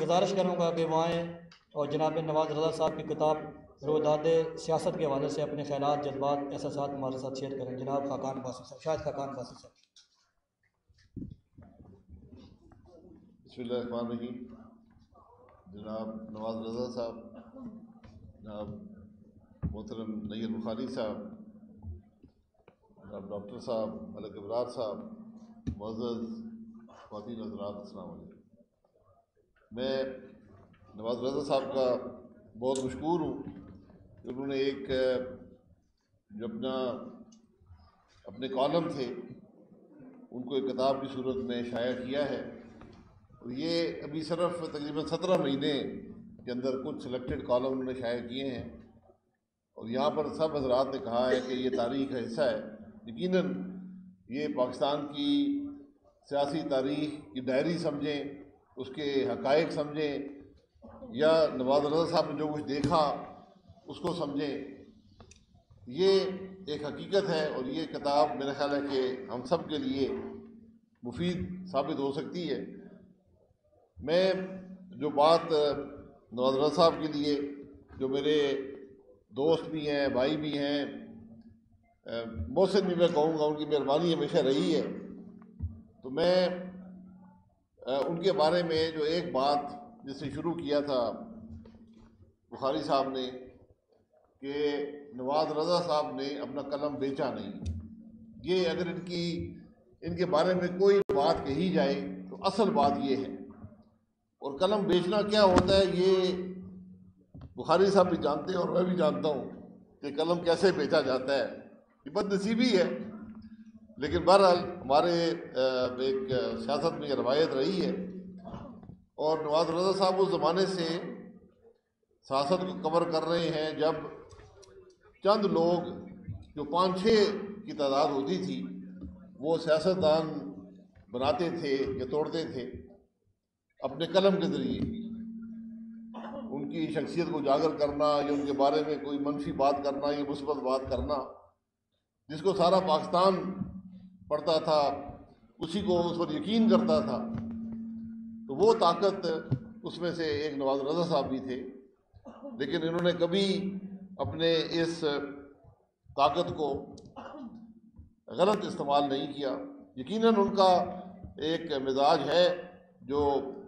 गुजारिश करूँगा कि वो आएँ और जनाब नवाज़ रज़ा साहब की किताब रोदाद सियासत के हवाले से अपने ख्यालात, जज्बात, एहसासात हमारे साथ शेयर करें। जनाब खाकान बासी साहब, शायद खाकान बासी साहब। बिस्मिल्लाहिर्रहमानिर्रहीम। जनाब नवाज़ रज़ा साहब, जनाब मोहतरम नैयर बुखारी साहब, जनाब डॉक्टर साहब, मलिक इब्रार साहब, मुअज़्ज़ज़ ख़वातीन हज़रात, अस्सलाम वालेकुम। मैं नवाज़ रज़ा साहब का बहुत मशकूर हूँ कि उन्होंने एक जो अपने कॉलम थे उनको एक किताब की सूरत में शाया किया है। और ये अभी सिर्फ तकरीबन 17 महीने के अंदर कुछ सिलेक्टेड कॉलम उन्होंने शाया किए हैं और यहाँ पर सब हज़रात ने कहा है कि ये तारीख़ का हिस्सा है। यकीनन ये पाकिस्तान की सियासी तारीख़ की डायरी समझें, उसके हक़ाइक़ समझें, या नवाज़ रज़ा साहब ने जो कुछ देखा उसको समझें, ये एक हकीकत है। और ये किताब मेरा ख़्याल है कि हम सब के लिए मुफीद साबित हो सकती है। मैं जो बात नवाज़ रज़ा साहब के लिए, जो मेरे दोस्त भी हैं, भाई भी हैं, मोहसिन भी मैं कहूँगा, उनकी मेहरबानी हमेशा रही है, तो मैं उनके बारे में जो एक बात जिससे शुरू किया था बुखारी साहब ने कि नवाज़ रज़ा साहब ने अपना कलम बेचा नहीं। ये अगर इनके बारे में कोई बात कही जाए तो असल बात ये है। और कलम बेचना क्या होता है ये बुखारी साहब भी जानते हैं और मैं भी जानता हूँ कि कलम कैसे बेचा जाता है। ये बदनसीबी है, लेकिन बहरहाल हमारे एक सियासत में रवायत रही है। और नवाज़ रज़ा साहब उस ज़माने से सियासत को कवर कर रहे हैं जब चंद लोग, जो 5-6 की तादाद होती थी, वो सियासतदान बनाते थे या तोड़ते थे अपने कलम के ज़रिए। उनकी शख्सियत को उजागर करना या उनके बारे में कोई मनफी बात करना या मुस्बत बात करना, जिसको सारा पाकिस्तान पढ़ता था, उसी को उस पर यकीन करता था। तो वो ताकत उसमें से एक नवाज़ रज़ा साहब भी थे। लेकिन इन्होंने कभी अपने इस ताकत को गलत इस्तेमाल नहीं किया। यकीनन उनका एक मिजाज है जो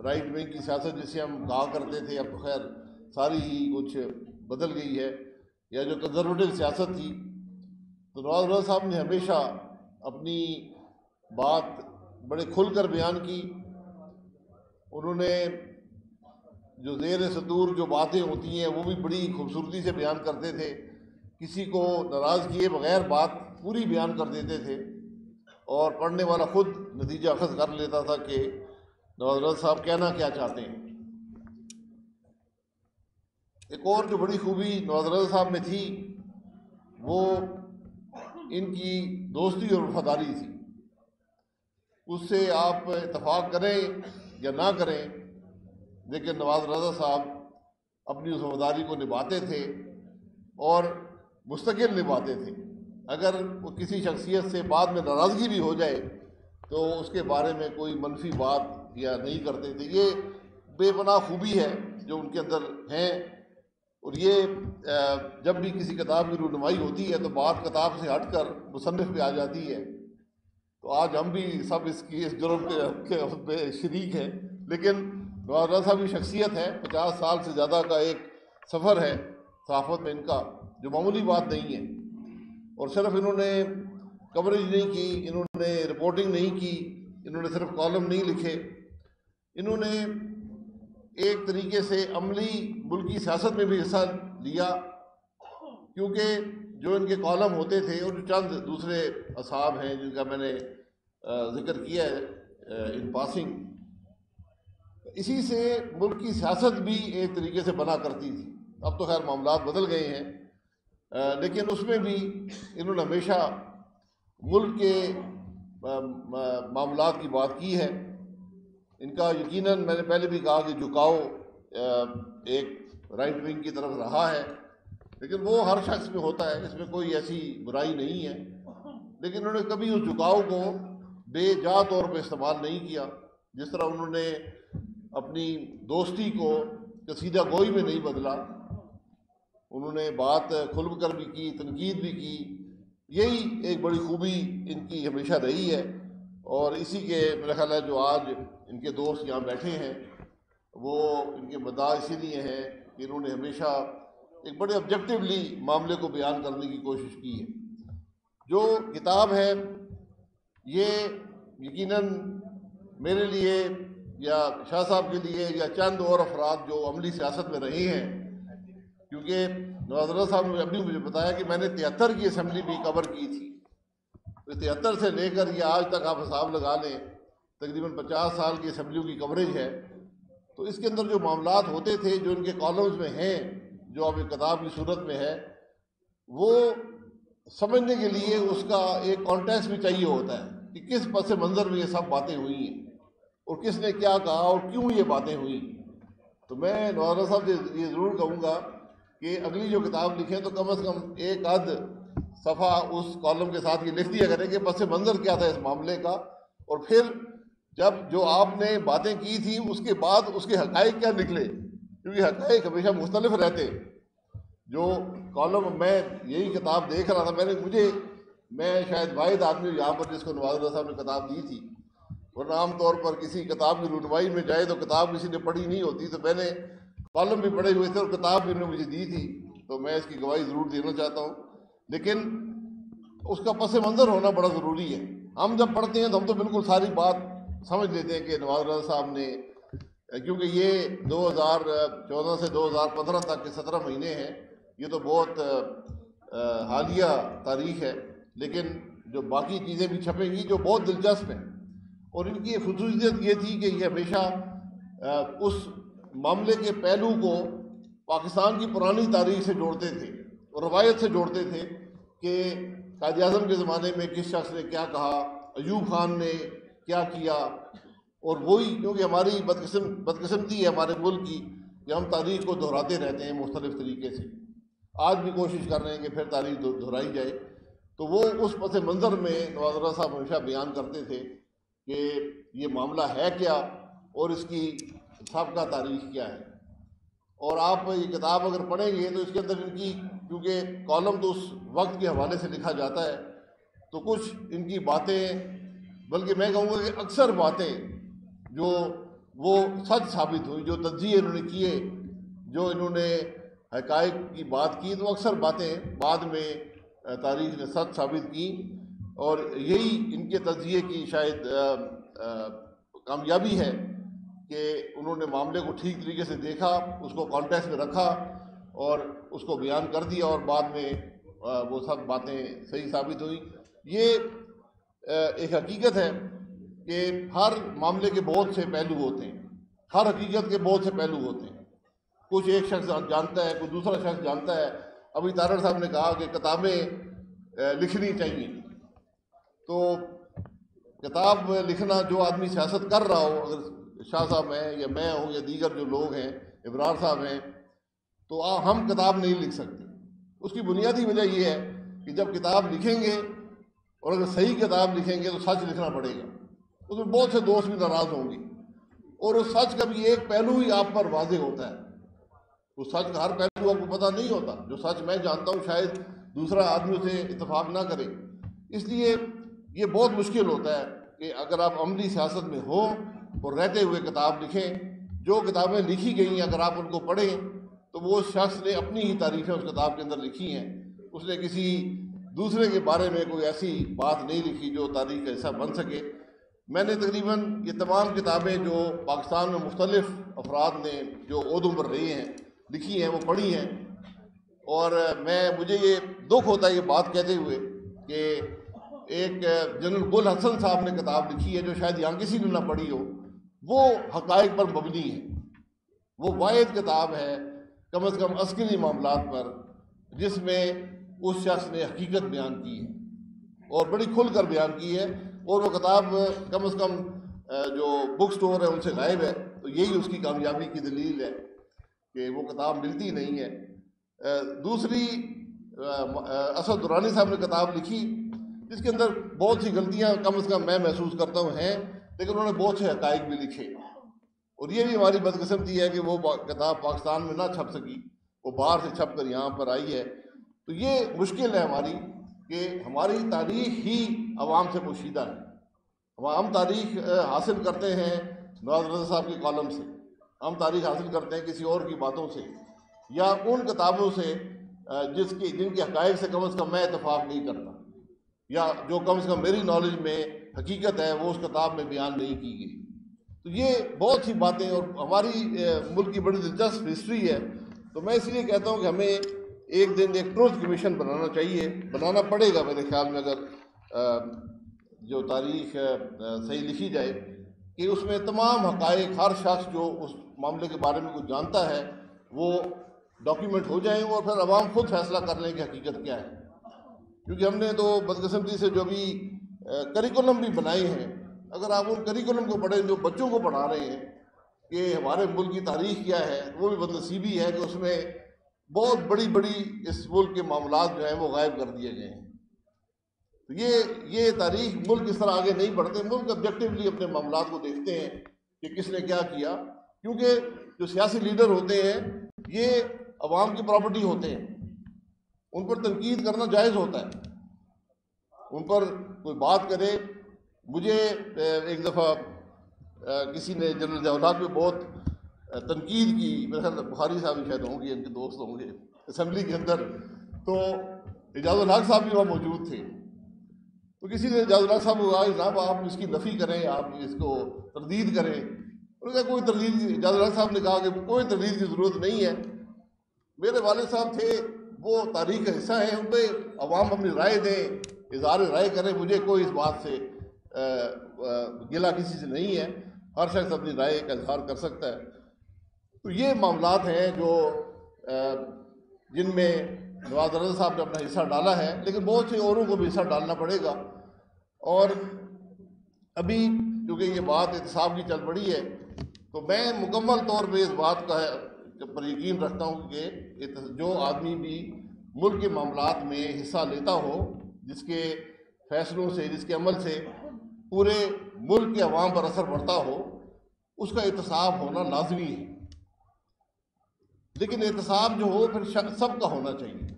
राइट विंग की सियासत जिसे हम कहा करते थे, अब तो खैर सारी ही कुछ बदल गई है, या जो कंजर्वेटिव सियासत थी, तो नवाज़ रज़ा साहब ने हमेशा अपनी बात बड़े खुलकर बयान की। उन्होंने जो ज़ेर सतूर जो बातें होती हैं वो भी बड़ी खूबसूरती से बयान करते थे। किसी को नाराज़ किए बगैर बात पूरी बयान कर देते थे और पढ़ने वाला खुद नतीजा अखज़ कर लेता था कि नवाज़ रज़ा साहब कहना क्या चाहते हैं। एक और जो बड़ी खूबी नवाज़ रज़ा साहब में थी वो इनकी दोस्ती और वफादारी थी। उससे आप इत्तफाक करें या ना करें, लेकिन नवाज़ रज़ा साहब अपनी उस वफादारी को निभाते थे और मुस्तकिल निभाते थे। अगर वो किसी शख्सियत से बाद में नाराज़गी भी हो जाए तो उसके बारे में कोई मनफी बात या नहीं करते थे। ये बेपनाह खूबी है जो उनके अंदर हैं। और ये जब भी किसी किताब की रूनुमाई होती है तो बात किताब से हटकर मुसन्निफ़ पे आ जाती है। तो आज हम भी सब इस जुर्म के शरीक हैं। लेकिन नवाज़ रज़ा साहब की शख्सियत है, 50 साल से ज़्यादा का एक सफ़र है सहाफ़त में इनका, जो मामूली बात नहीं है। और सिर्फ इन्होंने कवरेज नहीं की, इन्होंने रिपोर्टिंग नहीं की, इन्होंने सिर्फ कॉलम नहीं लिखे, इन्होंने एक तरीके से अमली मुल्की सियासत में भी हिस्सा लिया। क्योंकि जो इनके कॉलम होते थे और जो चंद दूसरे असहाब हैं जिनका मैंने जिक्र किया है इन पासिंग, इसी से मुल्क की सियासत भी एक तरीके से बना करती थी। अब तो खैर मामलात बदल गए हैं, लेकिन उसमें भी इन्होंने हमेशा मुल्क के मामलात की बात की है। इनका यकीनन मैंने पहले भी कहा कि झुकाव एक राइट विंग की तरफ रहा है, लेकिन वो हर शख्स में होता है, इसमें कोई ऐसी बुराई नहीं है। लेकिन उन्होंने कभी उस झुकाव को बेजा तौर पर इस्तेमाल नहीं किया। जिस तरह उन्होंने अपनी दोस्ती को कसीदा गोई में नहीं बदला। उन्होंने बात खुल कर भी की, तनकीद भी की। यही एक बड़ी खूबी इनकी हमेशा रही है और इसी के मेरा ख्याल है जो आज इनके दोस्त यहाँ बैठे हैं वो इनके मदा इसीलिए हैं कि इन्होंने हमेशा एक बड़े ऑब्जेक्टिवली मामले को बयान करने की कोशिश की है। जो किताब है ये यकीनन मेरे लिए या शाह साहब के लिए या चंद और अफराद जो अमली सियासत में रहे हैं, क्योंकि नवाज रज़ा साहब ने अभी मुझे बताया कि मैंने 73 की असम्बली भी कवर की थी, तो 73 से लेकर ये आज तक आप हिसाब लगा लें तकरीबन 50 साल की असम्बलियों की कवरेज है। तो इसके अंदर जो मामलात होते थे जो इनके कॉलम्स में हैं, जो अब एक किताब की सूरत में है, वो समझने के लिए उसका एक कॉन्टेक्स्ट भी चाहिए होता है कि किस पस मंज़र में ये सब बातें हुई हैं और किसने क्या कहा और क्यों ये बातें हुई। तो मैं नवाज साहब से ये ज़रूर कहूँगा कि अगली जो किताब लिखें तो कम से कम एक आध सफ़ा उस कॉलम के साथ ये लिख दिया करें कि पस मंज़र क्या था इस मामले का, और फिर जब जो आपने बातें की थी उसके बाद उसके हक़ाइक़ क्या निकले, क्योंकि हक़ाइक़ हमेशा मुख्तलिफ रहते। जो कॉलम मैं यही किताब देख रहा था, मैं शायद वाहिद आदमी यहाँ पर जिसको नवाज रज़ा साहब ने किताब दी थी, वरना आमतौर पर किसी किताब की रुनवाई में जाए तो किताब किसी ने पढ़ी नहीं होती, तो मैंने कॉलम भी पढ़े हुए थे और किताब भी उन्होंने मुझे दी थी, तो मैं इसकी गवाही ज़रूर देना चाहता हूँ। लेकिन उसका पस मंज़र होना बड़ा ज़रूरी है। हम जब पढ़ते हैं तो हम तो बिल्कुल सारी बात समझ लेते हैं कि नवाज रज़ा साहब ने, क्योंकि ये 2014 से 2015 तक के 17 महीने हैं, ये तो बहुत हालिया तारीख है, लेकिन जो बाकी चीज़ें भी छपेंगी जो बहुत दिलचस्प हैं। और इनकी खसूसियत ये थी कि ये हमेशा उस मामले के पहलू को पाकिस्तान की पुरानी तारीख से जोड़ते थे और रवायत से जोड़ते थे कि कायद आज़म के ज़माने में किस शख्स ने क्या कहा, अयूब खान ने क्या किया। और वही, क्योंकि हमारी बदकिस्मती है हमारे मुल्क की कि हम तारीख को दोहराते रहते हैं मुख्तलिफ तरीके से। आज भी कोशिश कर रहे हैं कि फिर तारीख दोहराई जाए। तो वो उस पस मंज़र में नवाज रज़ा साहब हमेशा बयान करते थे कि ये मामला है क्या और इसकी साबिक़ा तारीख क्या है। और आप ये किताब अगर पढ़ेंगे तो इसके अंदर इनकी, क्योंकि कॉलम तो उस वक्त के हवाले से लिखा जाता है, तो कुछ इनकी बातें, बल्कि मैं कहूँगा कि अक्सर बातें जो वो सच साबित हुई, जो तज्ज़िये इन्होंने किए, जो इन्होंने हक़ाइक़ की बात की, तो अक्सर बातें बाद में तारीख़ ने सच साबित की। और यही इनके तज्ज़िये की शायद कामयाबी है कि उन्होंने मामले को ठीक तरीके से देखा, उसको कॉन्टेक्स्ट में रखा और उसको बयान कर दिया, और बाद में वो सब बातें सही साबित हुई। ये एक हकीकत है कि हर मामले के बहुत से पहलू होते हैं, हर हकीकत के बहुत से पहलू होते हैं। कुछ एक शख्स जानता है, कुछ दूसरा शख्स जानता है। अभी तारड़ साहब ने कहा कि किताबें लिखनी चाहिए, तो किताब लिखना जो आदमी सियासत कर रहा हो, अगर शाह साहब हैं या मैं हूँ या दीगर जो लोग हैं, इब्रार साहब हैं, तो हम किताब नहीं लिख सकते। उसकी बुनियादी वजह यह है कि जब किताब लिखेंगे और अगर सही किताब लिखेंगे तो सच लिखना पड़ेगा। उसमें बहुत से दोस्त भी नाराज़ होंगे और उस सच का भी एक पहलू ही आप पर वाज़ेह होता है। उस सच का हर पहलू आपको पता नहीं होता। जो सच मैं जानता हूँ शायद दूसरा आदमी उसे इत्तेफाक ना करे। इसलिए ये बहुत मुश्किल होता है कि अगर आप अमली सियासत में हो और रहते हुए किताब लिखें। जो किताबें लिखी गई हैं अगर आप उनको पढ़ें तो वो शख्स ने अपनी ही तारीफ़ें उस किताब के अंदर लिखी हैं। उसने किसी दूसरे के बारे में कोई ऐसी बात नहीं लिखी जो तारीख़ का हिस्सा बन सके। मैंने तकरीबन ये तमाम किताबें जो पाकिस्तान में मुख्तलिफ़ अफराद ने जो ओहदों पर रहे हैं लिखी हैं, वो पढ़ी हैं। और मुझे ये दुख होता है ये बात कहते हुए कि एक जनरल गुल हसन साहब ने किताब लिखी है जो शायद यहाँ किसी ने ना पढ़ी हो। वो हक़ाइक़ पर मबनी है। वो वाहिद किताब है कम से कम अस्करी मामलात पर जिसमें उस शख्स ने हकीकत बयान की है और बड़ी खुल कर बयान की है। और वो किताब कम से कम जो बुक स्टोर है उनसे गायब है। तो यही उसकी कामयाबी की दलील है कि वो किताब मिलती नहीं है। दूसरी असद दुरानी साहब ने किताब लिखी जिसके अंदर बहुत सी गलतियां कम से कम मैं महसूस करता हूँ हैं, लेकिन उन्होंने बहुत से हक़ाइक़ भी लिखे। और ये भी हमारी बदकिस्मती है कि वो किताब पाकिस्तान में ना छप सकी, वो बाहर से छप कर यहाँ पर आई है। तो ये मुश्किल है हमारी कि हमारी तारीख ही आवाम से पोशीदा है। हम तारीख हासिल करते हैं नवाज रज़ा साहब के कॉलम से, हम तारीख हासिल करते हैं किसी और की बातों से या उन किताबों से जिनके हक़ाइक़ से कम अज़ कम मैं इत्तेफाक नहीं करता, या जो कम से कम मेरी नॉलेज में हकीकत है वो उस किताब में बयान नहीं की गई। तो ये बहुत सी बातें, और हमारी मुल्क की बड़ी दिलचस्प हिस्ट्री है। तो मैं इसलिए कहता हूँ कि हमें एक दिन एक ट्रूथ कमीशन बनाना चाहिए, बनाना पड़ेगा मेरे ख्याल में, अगर जो तारीख सही लिखी जाए कि उसमें तमाम हक़ाइक़, हर शख्स जो उस मामले के बारे में कुछ जानता है वो डॉक्यूमेंट हो जाएँ और फिर अवाम खुद फैसला कर लें कि हकीकत क्या है। क्योंकि हमने तो बदकिस्मती से जो भी करिकुलम भी बनाए हैं, अगर आप उन करिकुलम को पढ़ें जो बच्चों को पढ़ा रहे हैं कि हमारे मुल्क की तारीख क्या है, वो भी बदनसीबी है कि उसमें बहुत बड़ी बड़ी इस मुल्क के मामलात जो हैं वो गायब कर दिए गए हैं। तो ये तारीख, मुल्क इस तरह आगे नहीं बढ़ते। मुल्क ऑब्जेक्टिवली अपने मामलात को देखते हैं कि किसने क्या किया, क्योंकि जो सियासी लीडर होते हैं ये अवाम की प्रॉपर्टी होते हैं, उन पर तनकीद करना जायज़ होता है, उन पर कोई बात करे। मुझे एक दफ़ा किसी ने जनरल ज़िया-उल-हक पे बहुत तनकीद की, मेरे ख्याल बुखारी साहब भी शायद होंगे, इनके दोस्त होंगे असम्बली के अंदर, तो एजाज़ुल हक साहब भी वहाँ मौजूद थे। तो किसी ने एजाज़ुल हक साहब को कहा जनाब आप इसकी नफ़ी करें, आप इसको तरदीद करें। उन्होंने कहा कोई तरदीद, एजाज़ुल हक साहब ने कहा कि कोई तरदीद की ज़रूरत नहीं है, मेरे वालिद साहब थे, वो तारीख का हिस्सा है, उन पर अवाम अपनी राय दें, इज़हार राय करें, मुझे कोई इस बात से गिला किसी से नहीं है, हर शख्स अपनी राय का इज़हार कर सकता है। तो ये मामलात हैं जो जिनमें नवाज रज़ा साहब ने अपना हिस्सा डाला है, लेकिन बहुत से औरों को भी हिस्सा डालना पड़ेगा। और अभी क्योंकि ये बात एहतसाब की चल पड़ी है, तो मैं मुकम्मल तौर पर इस बात का पर यकीन रखता हूँ कि जो आदमी भी मुल्क के मामलात में हिस्सा लेता हो, जिसके फैसलों से, जिसके अमल से पूरे मुल्क के अवाम पर असर पड़ता हो, उसका एहतसाब होना लाजमी है। लेकिन एहतसाब जो हो फिर सबका होना चाहिए।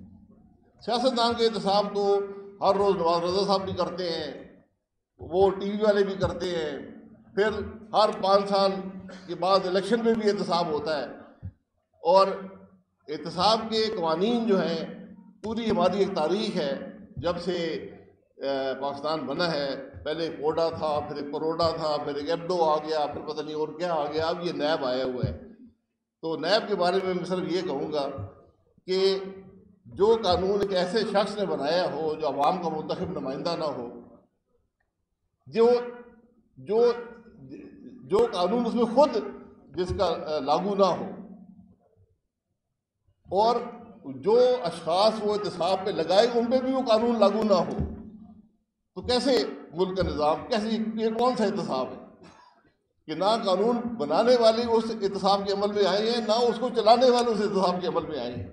सियासतदान का एहतसाब तो हर रोज़ नवाज रज़ा साहब भी करते हैं, वो टीवी वाले भी करते हैं, फिर हर 5 साल के बाद इलेक्शन में भी एहतसाब होता है। और एहतसाब के कवानीन जो हैं, पूरी हमारी एक तारीख है, जब से पाकिस्तान बना है, पहले एक पोडा था, फिर एक परोडा था, फिर एक एब्डो आ गया, फिर पता नहीं और क्या आ गया, अब ये नैब आया हुआ है। तो नैब के बारे में मैं सिर्फ ये कहूँगा कि जो कानून एक ऐसे शख्स ने बनाया हो जो अवाम का मुंतखब नुमाइंदा ना हो, जो जो जो कानून उसमें खुद जिसका लागू ना हो, और जो अशखास वो एहतसाब पे लगाए उन पर भी वो कानून लागू ना हो, तो कैसे मुल्क का निज़ाम, कैसे, ये कौन सा एहतसाब है कि ना कानून बनाने वाले उस एहतसाब के अमल में आए हैं, ना उसको चलाने वाले उस एहतसाब के अमल में आए हैं।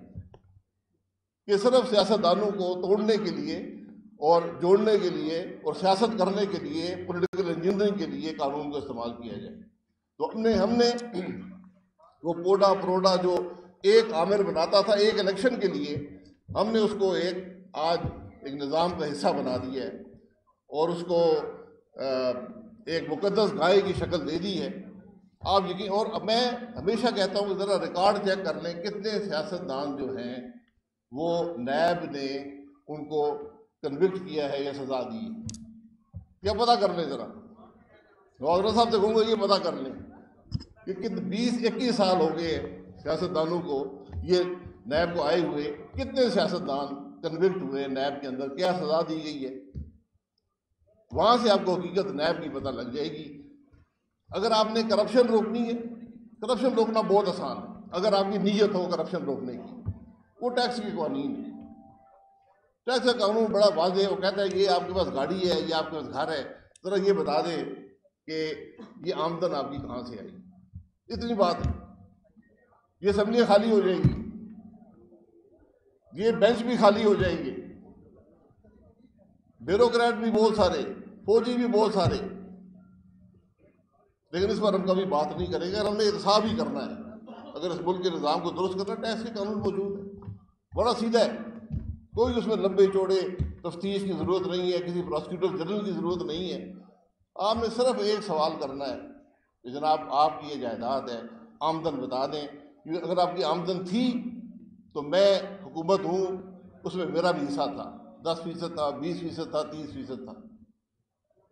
ये सिर्फ सियासतदानों को तोड़ने के लिए और जोड़ने के लिए और सियासत करने के लिए, पॉलिटिकल इंजीनियरिंग के लिए कानून का इस्तेमाल किया जाए। तो हमने वो पोडा परोडा जो एक आमिर बनाता था एक इलेक्शन के लिए, हमने उसको आज एक निज़ाम का हिस्सा बना दिया है और उसको एक मुकद्दस गाय की शक्ल दे दी है। आप यकीन, और मैं हमेशा कहता हूँ कि ज़रा रिकॉर्ड चेक कर लें, कितने सियासतदान जो हैं वो नैब ने उनको कन्विक्ट किया है या सज़ा दी है, क्या पता कर लें ज़रा। नवाज साहब से कहूँगा ये पता कर लें कि 20-21 साल हो गए सियासतदानों को, ये नैब को आए हुए, कितने सियासतदान कन्विक्ट हुए नैब के अंदर, क्या सज़ा दी गई है। वहाँ से आपको हकीकत नैब की पता लग जाएगी। अगर आपने करप्शन रोकनी है, करप्शन रोकना बहुत आसान है अगर आपकी नीयत हो करप्शन रोकने की। वो टैक्स की कानून है, टैक्स का कानून बड़ा वाज़ेह है। वो कहता है ये आपके पास गाड़ी है, ये आपके पास घर है, ज़रा ये बता दें कि ये आमदन आपकी कहाँ से आई, इतनी बात है। ये असम्बलियाँ खाली हो जाएंगी, ये बेंच भी खाली हो जाएंगे, ब्यूरोक्रेट भी बहुत सारे, फौजी भी बहुत सारे। लेकिन इस पर हम कभी बात नहीं करेंगे और हमने इंसाफ ही करना है। अगर इस मुल्क के निज़ाम को दुरुस्त करना, टैक्स के कानून मौजूद है, बड़ा सीधा है, कोई उसमें लंबे चौड़े तफ्तीश की ज़रूरत नहीं है, किसी प्रोसिक्यूटर जनरल की ज़रूरत नहीं है। आपने सिर्फ एक सवाल करना है कि जनाब आपकी ये जायदाद है, आमदन बता दें, क्योंकि अगर आपकी आमदन थी तो मैं हुकूमत हूँ, उसमें मेरा भी हिस्सा था, 10% था, 20% था, 30% था,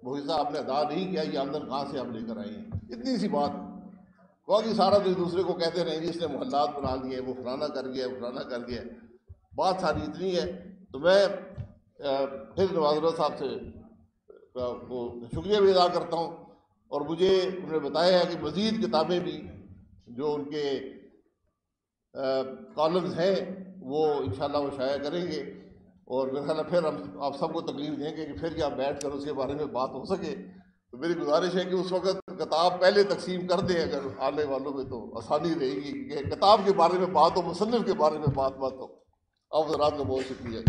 वो हिस्सा आपने अदा नहीं किया, ये आमदन कहाँ से आप लेकर आए हैं? इतनी सी बात। बाकी सारा तो एक दूसरे को कहते रहेंगे इसने मोहल्लात बना लिए, वो फलाना कर गया, फलाना कर गया। बात सारी इतनी है। तो मैं फिर नवाज रज़ा साहब से को शुक्रिया भी अदा करता हूँ, और मुझे उन्होंने बताया है कि मज़ीद किताबें भी जो उनके कॉलम्स हैं वो इंशाल्लाह वो शाया करेंगे, और मेरे ख्याल फिर हम आप सबको तकलीफ देंगे कि फिर क्या बैठ कर उसके बारे में बात हो सके। तो मेरी गुजारिश है कि उस वक्त किताब पहले तकसीम कर दें, अगर आने वालों में तो आसानी रहेगी कि किताब के बारे में बात हो, मुसन्निफ के बारे में बात हो। आप हज़रात का बहुत शुक्रिया।